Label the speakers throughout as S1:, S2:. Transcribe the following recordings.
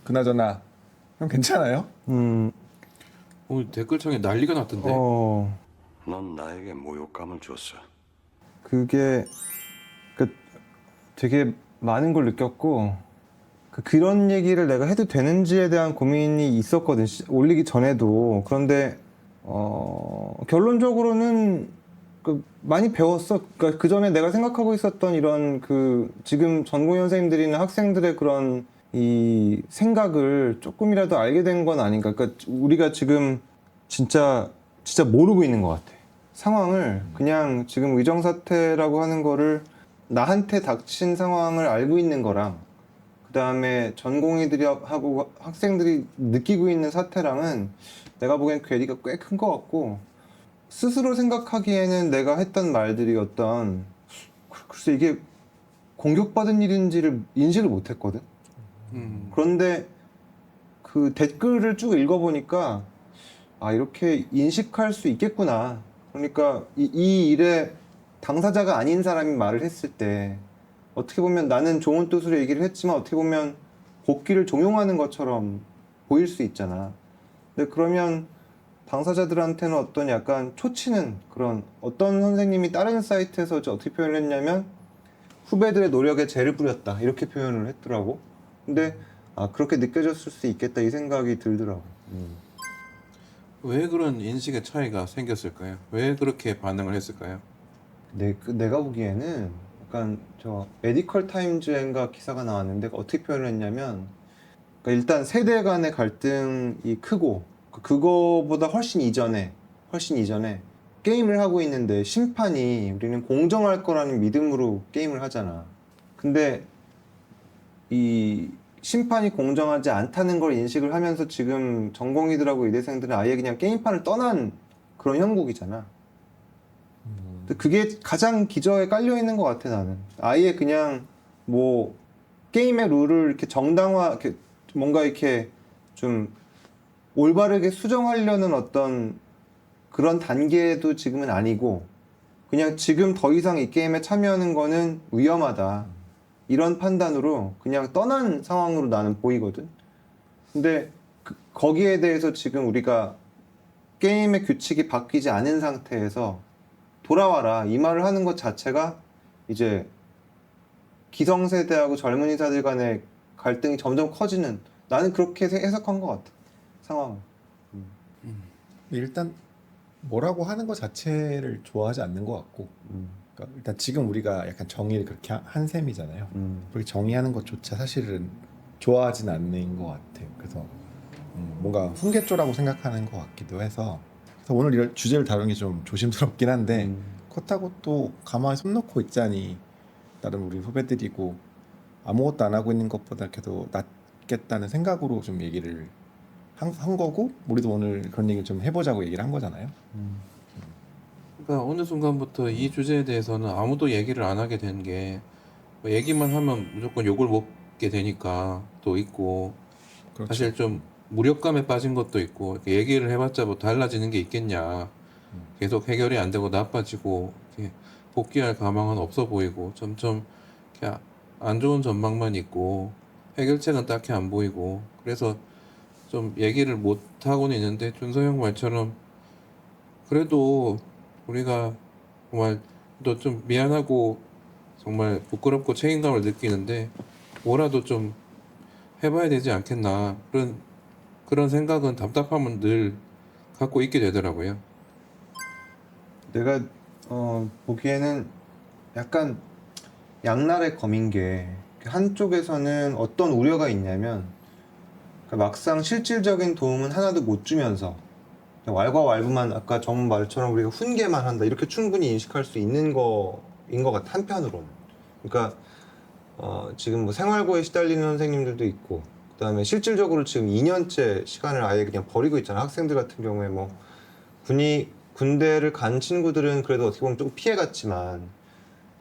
S1: 그나저나 형 괜찮아요?
S2: 오늘 댓글창에 난리가 났던데.
S3: 넌 나에게 모욕감을 줬어.
S4: 그게 되게 많은 걸 느꼈고 그런 얘기를 내가 해도 되는지에 대한 고민이 있었거든. 올리기 전에도. 그런데 결론적으로는 많이 배웠어. 그 전에 내가 생각하고 있었던 이런 지금 전공의 선생님들이나 학생들의 그런 이 생각을 조금이라도 알게 된 건 아닌가. 그러니까 우리가 지금 진짜 모르고 있는 것 같아. 상황을 그냥 지금 의정사태라고 하는 거를 나한테 닥친 상황을 알고 있는 거랑 그 다음에 전공의들이 하고 학생들이 느끼고 있는 사태랑은 내가 보기엔 괴리가 꽤 큰 것 같고 스스로 생각하기에는 내가 했던 말들이 글쎄 이게 공격받은 일인지를 인식을 못했거든. 그런데 그 댓글을 쭉 읽어보니까 이렇게 인식할 수 있겠구나. 그러니까 이 일에 당사자가 아닌 사람이 말을 했을 때 어떻게 보면 나는 좋은 뜻으로 얘기를 했지만 어떻게 보면 복귀를 종용하는 것처럼 보일 수 있잖아. 근데 그러면 당사자들한테는 어떤 약간 초치는 그런 어떤 선생님이 다른 사이트에서 어떻게 표현을 했냐면 후배들의 노력에 죄를 뿌렸다 이렇게 표현을 했더라고. 근데 그렇게 느껴졌을 수 있겠다 이 생각이 들더라고.
S2: 왜 그런 인식의 차이가 생겼을까요? 왜 그렇게 반응을 했을까요?
S4: 내가 보기에는 약간 저 메디컬 타임즈인가 기사가 나왔는데 어떻게 표현을 했냐면 그러니까 일단 세대 간의 갈등이 크고 그거보다 훨씬 이전에 게임을 하고 있는데 심판이 우리는 공정할 거라는 믿음으로 게임을 하잖아. 근데 이 심판이 공정하지 않다는 걸 인식을 하면서 지금 전공의들하고 의대생들은 아예 그냥 게임판을 떠난 그런 형국이잖아. 근데 그게 가장 기저에 깔려 있는 것 같아 나는. 아예 그냥 뭐 게임의 룰을 이렇게 뭔가 이렇게 좀 올바르게 수정하려는 어떤 그런 단계도 지금은 아니고 그냥 지금 더 이상 이 게임에 참여하는 거는 위험하다 이런 판단으로 그냥 떠난 상황으로 나는 보이거든. 근데 거기에 대해서 지금 우리가 게임의 규칙이 바뀌지 않은 상태에서 돌아와라 이 말을 하는 것 자체가 이제 기성세대하고 젊은이사들 간의 갈등이 점점 커지는 나는 그렇게 해석한 것 같아 상황을.
S1: 일단 뭐라고 하는 것 자체를 좋아하지 않는 것 같고 그러니까 일단 지금 우리가 약간 정의를 그렇게 한 셈이잖아요. 그렇게 정의하는 것조차 사실은 좋아하진 않는 것 같아요. 그래서 뭔가 훈계조라고 생각하는 것 같기도 해서 그래서 오늘 이런 주제를 다루는 게 좀 조심스럽긴 한데 그렇다고 또 가만히 손 놓고 있자니 나름 우리 후배들이고 아무것도 안 하고 있는 것보다 그래도 낫겠다는 생각으로 좀 얘기를 한 거고 우리도 오늘 그런 얘기를 좀 해보자고 얘기를 한 거잖아요.
S2: 그러니까 어느 순간부터 이 주제에 대해서는 아무도 얘기를 안 하게 된 게 얘기만 하면 무조건 욕을 먹게 되니까 또 있고
S1: 그렇죠.
S2: 사실 좀 무력감에 빠진 것도 있고 이렇게 얘기를 해봤자 뭐 달라지는 게 있겠냐 계속 해결이 안 되고 나빠지고 이렇게 복귀할 가망은 없어 보이고 점점 이렇게 안 좋은 전망만 있고 해결책은 딱히 안 보이고 그래서 좀 얘기를 못 하고는 있는데 준서형 말처럼 그래도 우리가 정말 또 좀 미안하고 정말 부끄럽고 책임감을 느끼는데 뭐라도 좀 해봐야 되지 않겠나 그런 생각은 답답함은 늘 갖고 있게 되더라고요.
S4: 내가 보기에는 약간 양날의 검인 게 한쪽에서는 어떤 우려가 있냐면 그러니까 막상 실질적인 도움은 하나도 못 주면서 그냥 왈가왈부만 아까 정 말처럼 우리가 훈계만 한다 이렇게 충분히 인식할 수 있는 거인 것 같아 한편으로는. 그러니까 지금 뭐 생활고에 시달리는 선생님들도 있고 그다음에 실질적으로 지금 2년째 시간을 아예 그냥 버리고 있잖아. 학생들 같은 경우에 뭐 군대를 간 친구들은 그래도 어떻게 보면 좀 피해갔지만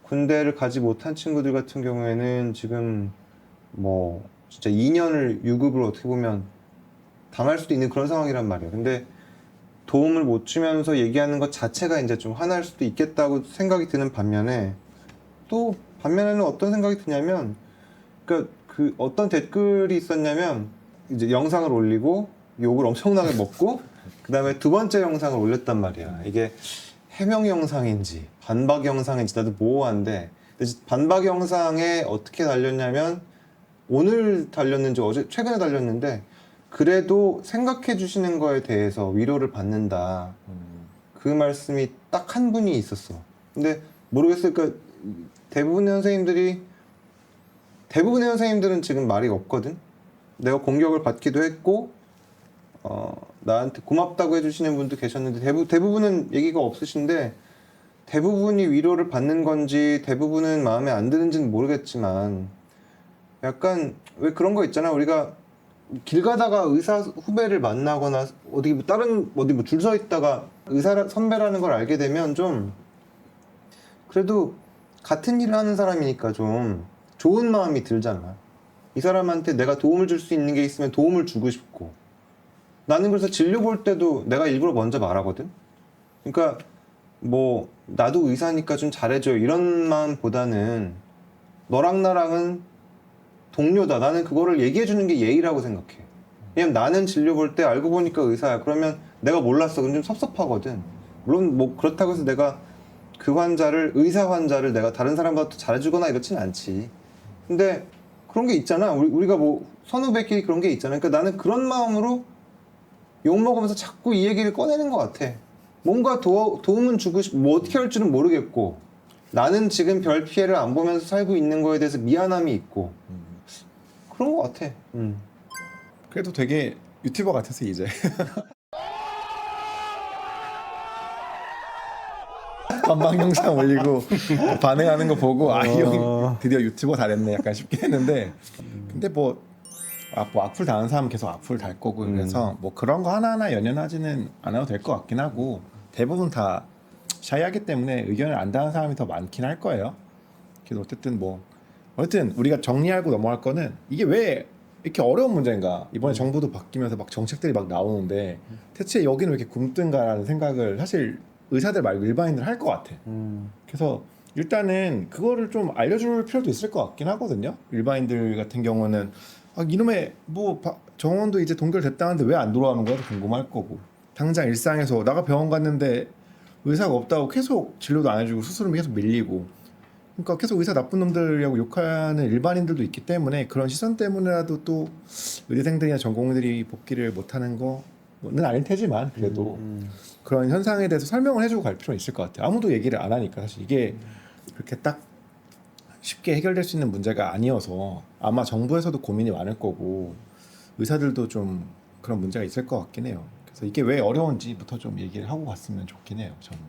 S4: 군대를 가지 못한 친구들 같은 경우에는 지금 뭐 진짜 2년을 유급을 어떻게 보면 당할 수도 있는 그런 상황이란 말이에요. 근데 도움을 못 주면서 얘기하는 것 자체가 이제 좀 화날 수도 있겠다고 생각이 드는 반면에 또 반면에는 어떤 생각이 드냐면 그러니까 그 어떤 댓글이 있었냐면 이제 영상을 올리고 욕을 엄청나게 먹고 그 다음에 두 번째 영상을 올렸단 말이야. 이게 해명 영상인지 반박 영상인지 나도 모호한데 반박 영상에 어떻게 달렸냐면 오늘 달렸는지 어제 최근에 달렸는데 그래도 생각해 주시는 거에 대해서 위로를 받는다. 그 말씀이 딱 한 분이 있었어. 근데 모르겠어요. 그러니까 대부분의 선생님들은 지금 말이 없거든. 내가 공격을 받기도 했고 나한테 고맙다고 해주시는 분도 계셨는데 대부분은 얘기가 없으신데 대부분이 위로를 받는 건지 대부분은 마음에 안 드는지는 모르겠지만 약간 왜 그런 거 있잖아. 우리가 길 가다가 의사 후배를 만나거나 어디 뭐 줄 서 있다가 의사 선배라는 걸 알게 되면 좀 그래도 같은 일을 하는 사람이니까 좀 좋은 마음이 들잖아. 이 사람한테 내가 도움을 줄 수 있는 게 있으면 도움을 주고 싶고 나는 그래서 진료 볼 때도 내가 일부러 먼저 말하거든. 그러니까 뭐 나도 의사니까 좀 잘해줘 이런 마음보다는 너랑 나랑은 동료다. 나는 그거를 얘기해 주는 게 예의라고 생각해. 왜냐면 나는 진료 볼 때 알고 보니까 의사야. 그러면 내가 몰랐어. 그럼 좀 섭섭하거든. 물론 뭐 그렇다고 해서 내가 그 의사 환자를 내가 다른 사람보다 더 잘해주거나 이렇진 않지. 근데 그런 게 있잖아. 우리가 뭐 선후배끼리 그런 게 있잖아. 그러니까 나는 그런 마음으로 욕먹으면서 자꾸 이 얘기를 꺼내는 것 같아. 뭔가 도움은 주고 싶고 뭐 어떻게 할 줄은 모르겠고 나는 지금 별 피해를 안 보면서 살고 있는 거에 대해서 미안함이 있고 그런 것 같아.
S1: 그래도 되게 유튜버 같아서 이제 반박 영상 올리고 반응하는 거 보고 아, 이 형 드디어 유튜버 다 됐네 약간 싶게 했는데 근데 뭐 악플 다는 사람은 계속 악플 달 거고 그래서 뭐 그런 거 하나하나 연연하지는 않아도 될 것 같긴 하고 대부분 다 샤이하기 때문에 의견을 안 다는 사람이 더 많긴 할 거예요. 그래서 어쨌든 우리가 정리하고 넘어갈 거는 이게 왜 이렇게 어려운 문제인가. 이번에 정부도 바뀌면서 막 정책들이 막 나오는데 대체 여기는 왜 이렇게 굶뜬가라는 생각을 사실 의사들 말고 일반인들 할 것 같아. 그래서 일단은 그거를 좀 알려줄 필요도 있을 것 같긴 하거든요. 일반인들 같은 경우는 이놈의 뭐 정원도 이제 동결됐다는데 왜 안 돌아오는 거야? 궁금할 거고 당장 일상에서 나가 병원 갔는데 의사가 없다고 계속 진료도 안 해주고 수술은 계속 밀리고 그러니까 계속 의사 나쁜 놈들이라고 욕하는 일반인들도 있기 때문에 그런 시선 때문에라도 또 의대생들이나 전공의들이 복귀를 못하는 거는 아닐 테지만 그래도 그런 현상에 대해서 설명을 해주고 갈 필요는 있을 것 같아요. 아무도 얘기를 안 하니까 사실 이게 그렇게 딱 쉽게 해결될 수 있는 문제가 아니어서 아마 정부에서도 고민이 많을 거고 의사들도 좀 그런 문제가 있을 것 같긴 해요. 그래서 이게 왜 어려운지부터 좀 얘기를 하고 갔으면 좋긴 해요. 저는.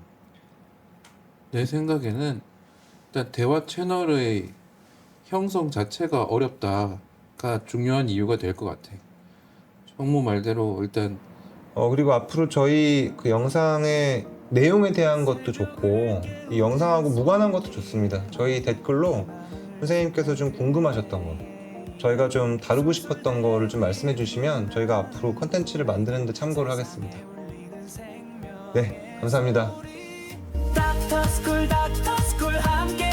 S2: 내 생각에는 일단 대화 채널의 형성 자체가 어렵다가 중요한 이유가 될 것 같아. 정모 말대로 일단
S4: 그리고 앞으로 저희 그 영상의 내용에 대한 것도 좋고 이 영상하고 무관한 것도 좋습니다. 저희 댓글로 선생님께서 좀 궁금하셨던 거 저희가 좀 다루고 싶었던 거를 좀 말씀해 주시면 저희가 앞으로 컨텐츠를 만드는 데 참고를 하겠습니다. 네, 감사합니다.
S5: 닥터스쿨 함께